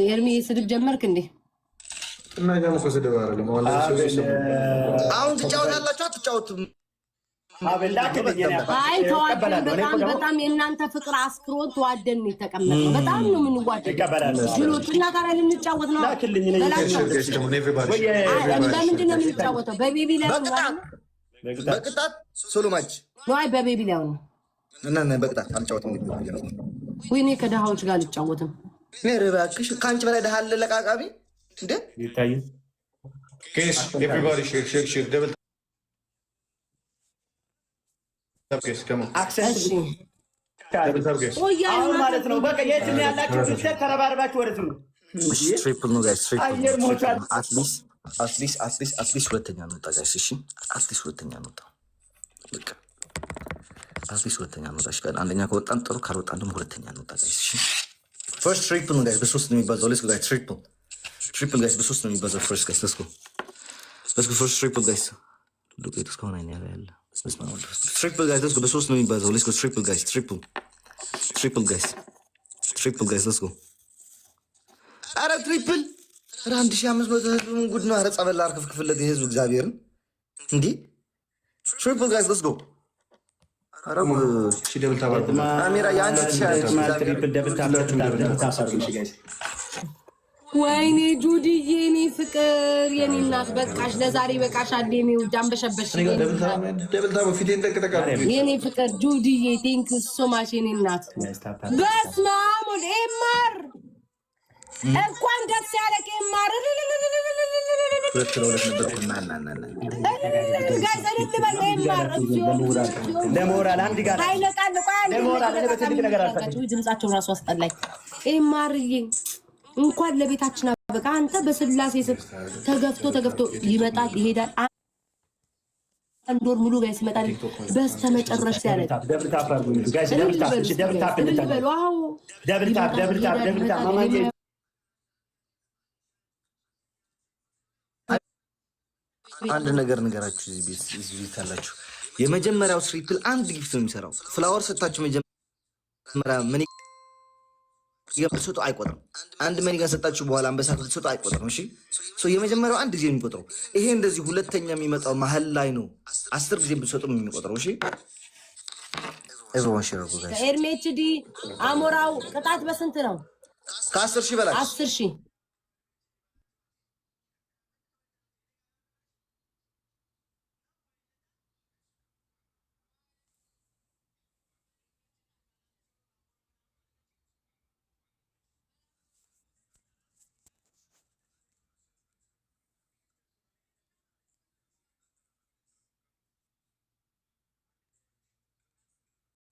ኤርሚ ስድብ ጀመርክ እንዴ? እና ጃም እኮ ስድብ አይደለም። አሁን ትጫወታላችሁ አትጫወቱም? አይ ተዋደን በጣም የእናንተ ፍቅር አስክሮን ተዋደን የተቀመጥነው በጣም ነው የምንዋደደው። ጅሎች እና ጋር ልንጫወት ነው። በምንድን ነው የምንጫወተው? በቤቢ ላይ ነው። በቅጣት ሶሎ ማች ነው። አይ በቤቢ ላይ ነው እና በቅጣት አልጫወትም። ወይኔ ከደሃዎች ጋር አልጫወትም። እባክሽ ከአንቺ በላይ ደሃ አለ ለቃቃቢ እንዴ? ይታይ ኬስ ኤቭሪባዲ ሼክ ደብል ታፕ ከሞ አክሰስ አሁን ማለት ነው። በቃ የት ነው ያላችሁ? ብቻ ተረባርባችሁ ወደ ነው። ትሪፕል ነው ጋይስ፣ ትሪፕል አትሊስት ሁለተኛ ነው ጋይስ። እሺ አትሊስት ሁለተኛ ነው በቃ አትሊስት ሁለተኛ ነው ጋይስ። አንደኛ ከወጣን ጥሩ፣ ካልወጣን ደግሞ ሁለተኛ ነው ጋይስ። እሺ ፈርስት ትሪፕል ነው ጋይስ፣ በሶስት ነው የሚባዛው። ሌትስ ጎ ጋይስ፣ ትሪፕል ጋይስ፣ በሶስት ነው የሚባዛው። ፈርስት ጋይስ ሌትስ ጎ ፈርስት ትሪፕል ጋይስ። ዱቄት እስካሁን አይኔ ያለ ትሪፕል ጋይስ ሌትስ ጎ፣ በሶስት ነው የሚባዛው። ሌትስ ጎ ትሪፕል ጋይስ፣ ትሪፕል ጋይስ ሌትስ ጎ። አረ ትሪፕል 1500 ጉድ ነው። አረ ጸበል አርከፍክፍለት የህዝብ እግዚአብሔርን እንዴ! ትሪፕል ጋይስ ሌትስ ጎ። አረ ደብል ታባል አሚራ ያንቺ ትሪፕል ደብል ታብ ጋይስ። ወይኔ ጁዲዬ የኔ ፍቅር የኔ እናት በቃሽ፣ ለዛሬ በቃሽ። አዴሜው ጃምበሸበሽ ደብል ታብ ፊቴን ተቀጠቀ የኔ ፍቅር ጁዲዬ ቴንክ ዩ ሶ ማች የኔ እናት። በስመ አብ ወልድ ኤማር እንኳን ደስ ያለህ ኤማር። ለሞራል አንድ ጋር ድምጻቸው ራሱ አስጠላኝ። ኤማርዬ እንኳን ለቤታችን አበቃ። አንተ በስላሴ ስም ተገፍቶ ይመጣል ይሄዳል። አንድ ወር ሙሉ ጋይስ ይመጣል። በስተመጨረሻ ያለ ደብል ታፕ ጋይስ፣ ደብል ታፕ አንድ ነገር ንገራችሁ። እዚህ ቤት ያላችሁ የመጀመሪያው ትሪፕል አንድ ጊፍት ነው የሚሰራው። ፍላወር ሰጣችሁ መጀመሪያ ምን ይገርሰጡ አይቆጥርም። አንድ ምን ይገርሰጣችሁ በኋላ አንበሳ ሰጣችሁ አይቆጥርም። እሺ ሶ የመጀመሪያው አንድ ጊዜ የሚቆጥረው ይሄ እንደዚህ ሁለተኛ የሚመጣው መሀል ላይ ነው 10 ጊዜ ብትሰጡ የሚቆጥረው። እሺ ኤቭሪዋን ሼር አድርጉ ጋይስ። ኤርሜችዲ አሞራው ቅጣት በስንት ነው? ከ10 ሺህ በላይ 10 ሺህ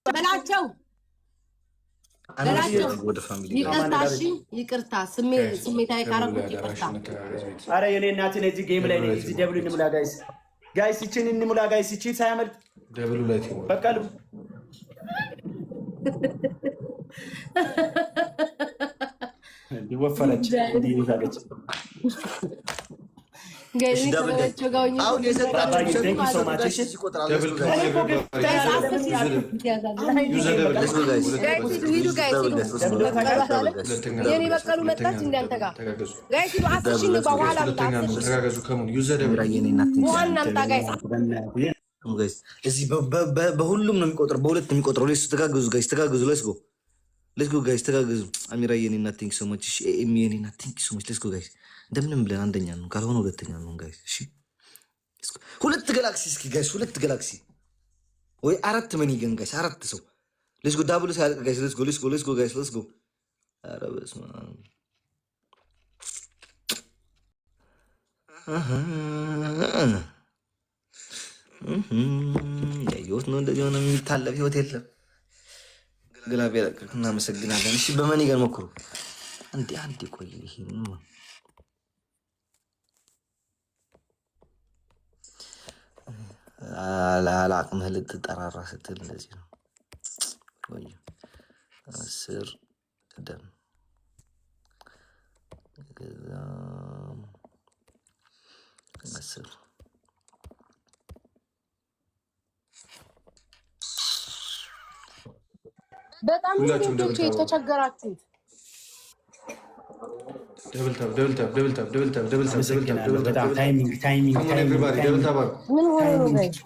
በላቸው ይቅርታ፣ ስሜታዊ ካረኩት ይቅርታ። አረ የኔ እናትን እዚህ ጌም ላይ ነኝ። እዚህ ደብሉ እንሙላ ጋይስ፣ ይችን እንሙላ ጋይስ። ይቺ ሳያመልጥ ደብሉ ላይ በቃሉ ይወፈረች እንዲህ ይዛገች ጋይስ አሁን የሰጣችሁ የኔ በቀሉ መጣች እንዳንተ ጋር ጋይስ አስሽን በኋላ ጋይስ እዚህ በሁሉም ነው የሚቆጥረው፣ በሁለት ነው የሚቆጥረው። ሌስ ተጋገዙ ጋይስ፣ ተጋገዙ። ሌትስ ጎ ጋይስ፣ ተጋገዙ። አሚራ የኔ እናት ቴንክ ሶ ማች። ኤሚ የኔ እናት ቴንክ ሶ ማች። ሌትስ ጎ ጋይስ፣ እንደምንም ብለን አንደኛ ነው፣ ካልሆነ ሁለተኛ ነው ጋይስ። እሺ ሁለት ጋላክሲ እስኪ ጋይስ፣ ሁለት ጋላክሲ ወይ አራት መኒገን ጋይስ፣ አራት ሰው ሌትስ ጎ። ዳብሉ ሳያልቅ ጋይስ፣ ሌትስ ጎ ጋይስ፣ ሌትስ ጎ። ኧረ በስመ አብ ያየሁት ነው። እንደዚህ ሆነ የሚታለፍ ህይወት የለም። ግላብ ያለቀቅ እናመሰግናለን። እሺ በመኒገን ሞክሩ። አንዴ ቆይ ይሄ አላቅምህ ልትጠራራ ስትል እንደዚህ ነው። ወይ 10 ደም ገዛ በጣም ልጆች የተቸገራችሁት Double tap, double tap, double tap, double tap, double tap, double tap, double tap, በጣም double tap. ታይሚንግ Come on everybody, double tap አድርጉ። ምን ሆነ ነው ጋይስ?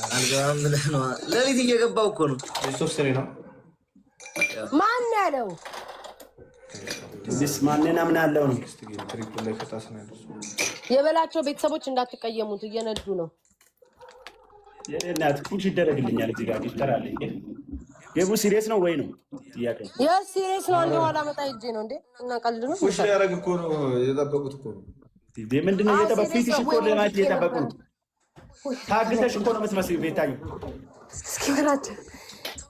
አልገባም ብለህ ነዋ። ሌሊት እየገባሁ እኮ ነው። ሶስት ነው። ማን ያለው? ዲስ ማንና ምን አለው ነው ትሪፕል ላይ ከጣስ ነው ያለው። የበላቸው ቤተሰቦች እንዳትቀየሙት እየነዱ ነው። የእናት ፑሽ ይደረግልኛል እዚህ ጋር ይፈራልኝ። ገቡ ሲሪየስ ነው ወይ ነው ጥያቄ? ሲሪየስ ነው። አንዴ ኋላ መጣ ሂጅ ነው እንዴ? እና ቀልድ ነው። ፑሽ ያደረግ እኮ ነው የጠበቁት እኮ ነው። ምንድነው እየጠበቁ ፊትሽ እኮ ለማለት እየጠበቁ ነው። ታግተሽ እኮ ነው የምትመስለው ቤታዬ። እስኪ በላቸው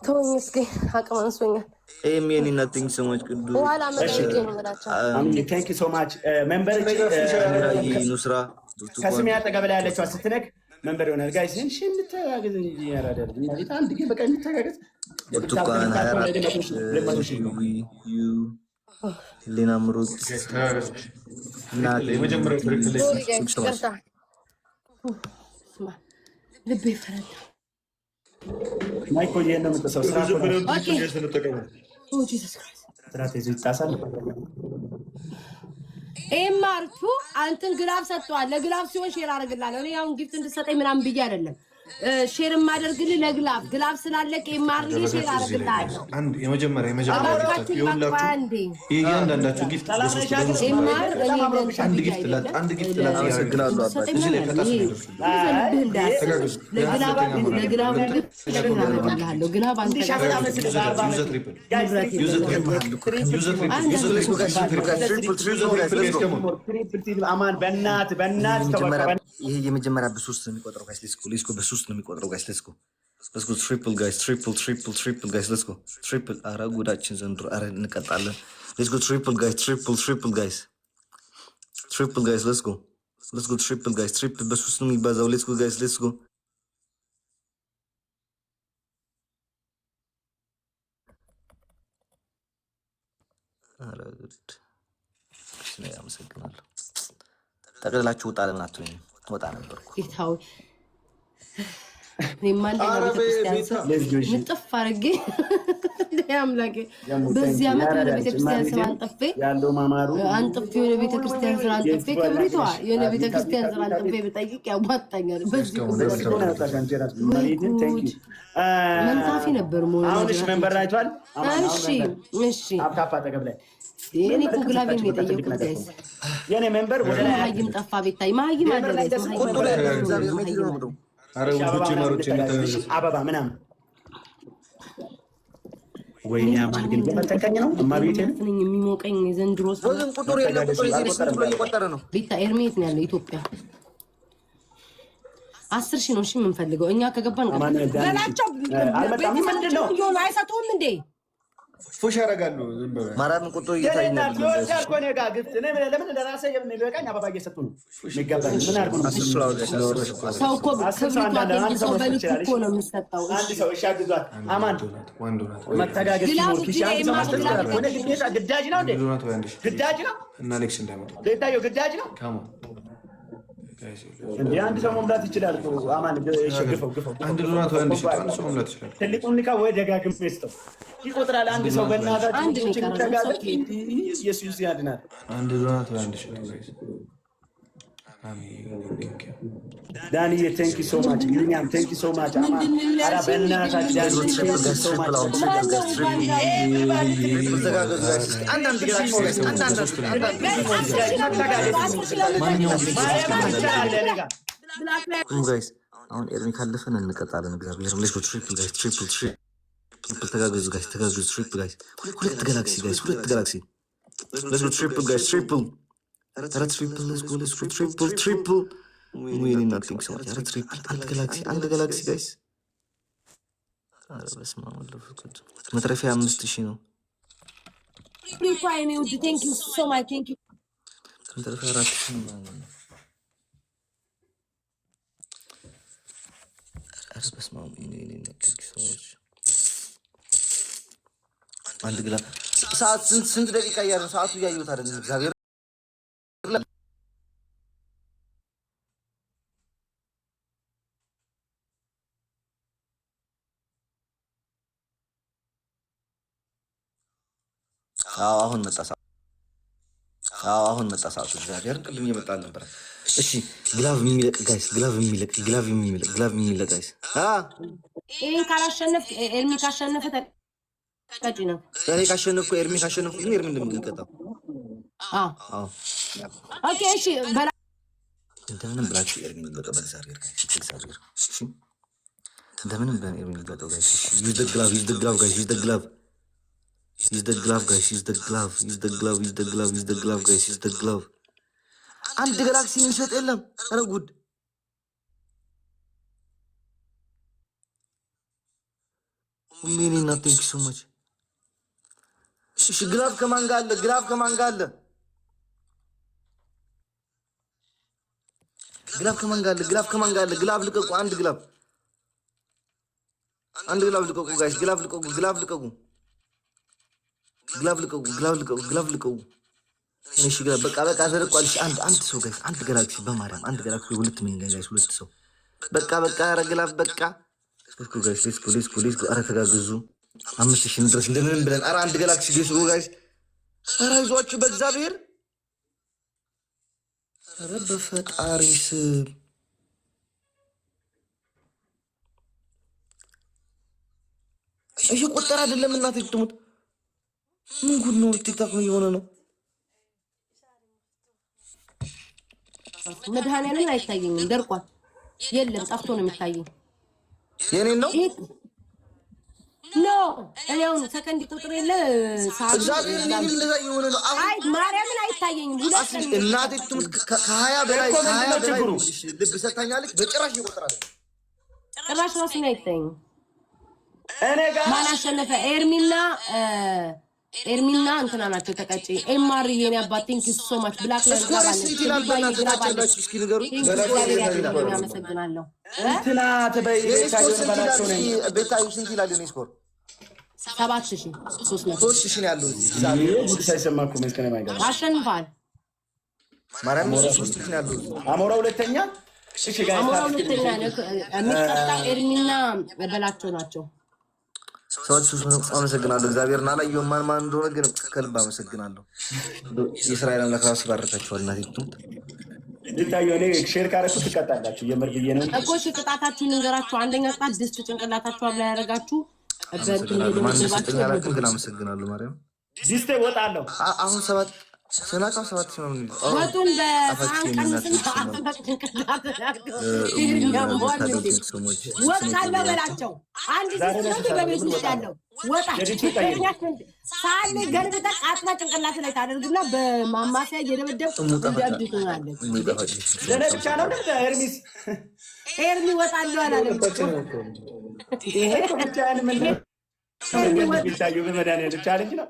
ተወኝ እስኪ አቅም አንሶኛል። ኤሚኒ ናቲንግ ሶ ማች ቅዱ ኋላ መጣ ሂጅ ነው በላቸው። ቴንክ ዩ ሶ ማች መንበር ኑስራ ከስሜ አጠገብ ላይ ያለችው ስትነክ መንበር ይሆናል ጋይስ እሺ እንተጋገዝ እንጂ ያራዳል ማለት አንድ ግን በቃ እንተጋገዝ ብርቱካን 24 ሌና ምሩት እና የመጀመሪያው ትሪፕል ላይ ልቤ ይፈራል። ማይኮ ይሄን ነው የምትሰው ስራ ነው። ጂሰስ ክራይስት ስትራቴጂ ይጣሳል። ኤማርቱ አንተን ግላብ ሰጥቷል። ለግላብ ሲሆን ሼር አደርግልሃለሁ። እኔ አሁን ጊፍት እንድትሰጠኝ ምናምን ብዬ አይደለም ሼር የማደርግልህ ለግላብ ስላለቀ ኤማርሊ ሼር አደርግልሃለሁ። አንድ የመጀመሪያ ጊፍት ይኸውላችሁ፣ እያንዳንዳችሁ ጊፍት ኤማር አንድ ጊፍት ላት አመሰግናለሁ አባቴ። እዚህ ላይ ከታች ነው ለግላብ አደርግልሃለሁ። ግላብ አንተ አማን በእናት ይሄ የመጀመሪያ በሶስት ነው የሚቆጥረው ጋይስ። ሌትስ ጎ በሶስት ነው የሚቆጥረው ጋይስ። ሌትስ ጎ ትሪፕል ጋይስ፣ ትሪፕል ጋይስ። ሌትስ ጎ ትሪፕል። ኧረ ጉዳችን ዘንድሮ ኧረ እንቀጣለን። ሌትስ ጎ ትሪፕል ጋይስ፣ ትሪፕል ጋይስ፣ ትሪፕል ጋይስ። ሌትስ ጎ ትሪፕል ጋይስ። ትሪፕል በሶስት ነው የሚባዛው። ሌትስ ጎ ጋይስ፣ ሌትስ ጎ ኧረ ጉድ። እሺ ነው አመሰግናለሁ። ጠቅልላችሁ ወጣ ለምን አትሆኝም? ወጣ ነበርኩ ጌታው ማንደኛ ቤተክርስቲያን ንጥፍ አድርጌ አምላኬ በዚህ ዓመት ወደ ቤተክርስቲያን ስራ አንጥፌ ያለው ማማሩ አንጥፌ የሆነ ቤተክርስቲያን ስራ አንጥፌ ክብሪቷ የሆነ ቤተክርስቲያን ስራ አንጥፌ ብጠይቅ ያዋጣኛል። በዚህ መንታፊ ነበር ሞኝ። አሁንሽ መንበር ላይቷል። እሺ አፍታፋ ተቀብ ላይ እኔ እኮ ግላቤን የጠየቁት ጋይስ የኔ መንበር ወደ ላይ ማይም ጠፋ። ቤታይ ማይም አደረገ አበባ ምናምን ወይኔ አማን ግን በመጠቀኝ ነው እማቤቴ ነኝ የሚሞቀኝ ዘንድሮ ቁጥሩ የለም። ቁጥሩ ብሎ እየቆጠረ ነው። ቤታ ኤርሜት ነው ያለው ኢትዮጵያ 10 ሺህ ነው እሺ የምንፈልገው እኛ ከገባን በላቸው። አልመጣም ምንድን ነው አይሰጡም እንዴ? ፉሽ ያደርጋሉ። ዝም ብለው ማራን ቁጥሩ እየታየኛል። ለምን ለራሴ የሚበቃኝ አበባ እየሰጡ ነው የሚገባኝ። ምን አድርጎ ነው ሰው እኮ ሰው በልኩ እኮ ነው የሚሰጠው። አንድ ሰው እሺ አግዟት። አማን መተጋገዝ ሲኖር ኪሽ አንድ ሰው ማስተዳደር ሆነ ግዳጅ ነው እንዴ? ግዳጅ ነው እና ሌክስ እንዳይመጡ ቤታዮ ግዳጅ ነው እንዴ? አንድ ሰው መምላት ይችላል እኮ አማን። እሺ ግፈው አንድ ዶናት ወይ አንድ ሺህ አንድ ሰው መምላት ይችላል። ትልቁን ንካ ወይ ደጋግም መስጠው ይቆጥራል። አንድ ሰው በእናታችሁ አንድ ነው ተጋገዝ። ኢየሱስ ያድናል። አንድ ዶናት ወይ አንድ ሺህ ጋይስ። አሜን። ዳንዬ ቴንክ ዩ ሶ ማች። ዩኒያም ቴንክ ዩ ሶ ማች። አማን አራ በእናታችሁ ዳንዬ ቴንክ ዩ ሶ ማች። አንዳንድ ጋይስ አሁን ኤርሚ ካለፈን እንቀጣለን። እግዚአብሔር ሌትስ ጎ ትሪፕል ጋይስ፣ ትሪፕል ተጋገዙ ጋይስ፣ ተጋገዙ። ትሪፕል ጋይስ፣ ሁለት ጋላክሲ ጋይስ፣ ሁለት ጋላክሲ። ሌትስ ጎ ትሪፕል ጋይስ፣ ትሪፕል። ኧረ ትሪፕል ሌትስ ጎ ትሪፕል። ዊኒ ናቲንግ ሶ ማች። ኧረ ትሪፕል አንድ ጋላክሲ ጋይስ። ኧረ በስመ አብ ወወልድ ወመንፈስ ቅዱስ። መትረፊያ 5000 ነው። ቴንክ ዩ ሶ ማች ቴንክ ዩ። መትረፊያ 4000 ነው። ኧረ በስመ አብ ዊኒ ናቲንግ ሶ ማች። አንድ ግላ ሰዓት ስንት ደቂቃ እያለ ሰዓቱ እያየሁት አይደለም። እግዚአብሔር አሁን መጣ። አሁን መጣ ሰዓቱ። እግዚአብሔርን ቅድም እየመጣ ነበር። እሺ ግላቭ የሚለቅ ጋይስ፣ ግላቭ የሚለቅ ጋይስ። ይሄን ካላሸነፍ ኤርሚ ካሸነፈ ተቀጭ ነው። እኔ ካሸነፍኩ ኤርሚ ካሸነፍኩ ግን ኤርሚ እንደምንቀጣው። አዎ ኦኬ እሺ በላ እንደምንም ብላችሁ ኤርሚ በቀበል እግዚአብሔር ጋይስ፣ እግዚአብሔር እሺ እንደምንም ብለን ኤርሚ በቀበል ጋይስ። ዩዝ ደ ግላቭ ጋይስ፣ ዩዝ ደ ግላቭ ጋይስ። አንድ ጋላክሲ የሚሸጥ የለም። ኧረ ጉድ! ሜኒ እና ቴንክ ሶ ማች። እሺ ግላቭ ከማን ጋር አለ? ግላቭ ልቀቁ። አንድ ግላቭ ልቀቁ ጋይስ። ግላቭ ልቀቁ። እሺ በቃ ተደርቋል። እሺ አንድ ሰው ጋይስ፣ አንድ ጋላክሲ በማርያም አንድ ጋላክሲ፣ ሁለት ምን ጋይስ፣ ሁለት ሰው በቃ ኧረ ግላፍ በቃ ሌትስ ጎ ጋይስ፣ ሌትስ ጎ። ኧረ ተጋግዙ 5000 ድረስ እንደምንም ብለን ኧረ አንድ ጋላክሲ ሌትስ ጎ ጋይስ። ኧረ አይዟችሁ በእግዚአብሔር፣ ኧረ በፈጣሪ ስም እሺ ቁጥር አይደለም እናቴ ትሙት። ምን ጉድ ነው? ቲክታክ ነው የሆነ ነው። መድኃኒዓለም አይታየኝም፣ ደርቋል። የለም ጠፍቶ ነው የሚታየኝ። የኔ ነው ኖ እኔውን ሰከንድ ቁጥር የለ እግዚአብሔር እኔም እንደዛ የሆነ ነው። አይ ማርያምን አይታየኝም። ሁለት እናቴ ትሙት ከ20 በላይ ልብ ሰታኛለች። በጭራሽ ይቆጥራል። ጭራሽ ራሱ ነው አይታየኝም። እኔ ጋር ማን አሸነፈ? ኤርሚና እንትና ናቸው ተቀጪ። ኤምአር የኔ አባት ቴንክ ዩ ሶ ማች ብላክ ላይ ተባባላችሁ። እስኪ ንገሩኝ። አመሰግናለሁ። እንትና ተበይ ቤታዩ ስንት ይላል? የኔ ስኮር 7300 ያለው ሳይሰማ እኮ መስከነ ማይገባ አሸንፋል። ማርያም 3 ያለው አሞራ ሁለተኛ። እሺ ጋር አሞራ ሁለተኛ የሚቀጣ ኤርሚና በላቸው ናቸው። ሰዎች አመሰግናለሁ። እግዚአብሔር እና ላይ ማን እንደሆነ ግን ከልብ አመሰግናለሁ። የእስራኤል አምላክ ራሱ ይባርካችኋል። እናቴ ትሙት ይታየው። እኔ ሼር ካረኩ ትቀጣላችሁ። የምር ብዬ ነው እኮ። እሺ ቅጣታችሁን ልንገራችሁ። አንደኛ ቅጣት ድስት ጭንቅላታችሁ ላይ ያደረጋችሁ ማን ሰጠኝ አላውቅም፣ ግን አመሰግናለሁ። ማርያም ድስት ወጣለሁ። አሁን 7 ሰናቃው 7 ነው። ወጡን በሳህን ቀንስና ጭንቅላት ወጣለ በላቸው። አንድ ድስት በቤት ውስጥ ያለው ወጣ ሳህን ገልብጠህ አጥባ ጭንቅላት ላይ ታደርግና በማማሰያ እየደበደብክ እንዲያብድ ትሆናለች። ለእኔ ብቻ ነው ኤርሚስ ኤርሚ ወጣለሁ አላለም። ይታየው በመድኃኒዓለም ቻሌንጅ ነው።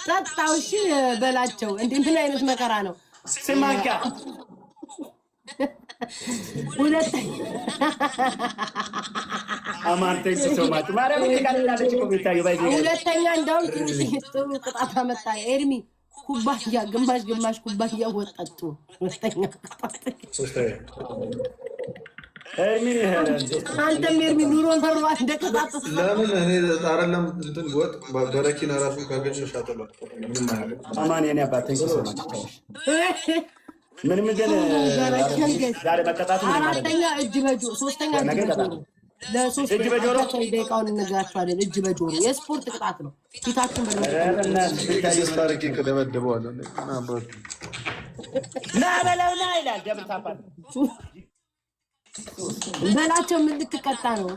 ጠጣው። እሺ በላቸው። እንዴ ምን አይነት መከራ ነው? ስማካ ሁለተኛ አማንተኝ ሰማት ማርያም ተቃላለች እኮ ቤታዬ ባይዘ ሁለተኛ እንደውም ጥሩ ቅጣት አመጣ ኤርሚ። ኩባያ ግማሽ ኩባያ ወጣጡ። ሁለተኛ ቅጣት አንተም ኤርሚ ኑሮ መሯ እንደቀጣጥ ለምን እኔ አይደለም እንትን ወጥ በረኪና ራሱ ካገኘሽ አጠባ አማን የኔ አባት ተንከሰማች ምንም ግን ዛሬ መቀጣቱ አራተኛ እጅ በጆሮ፣ ሶስተኛ ለሶስት ደቂቃውን እንነግራቸዋለን። እጅ በጆሮ የስፖርት ቅጣት ነው። ፊታችን በታሪክ ከደበደበዋል ና በለው ና ይላል። ደብል ታፓ በላቸው። ምን ልትቀጣ ነው?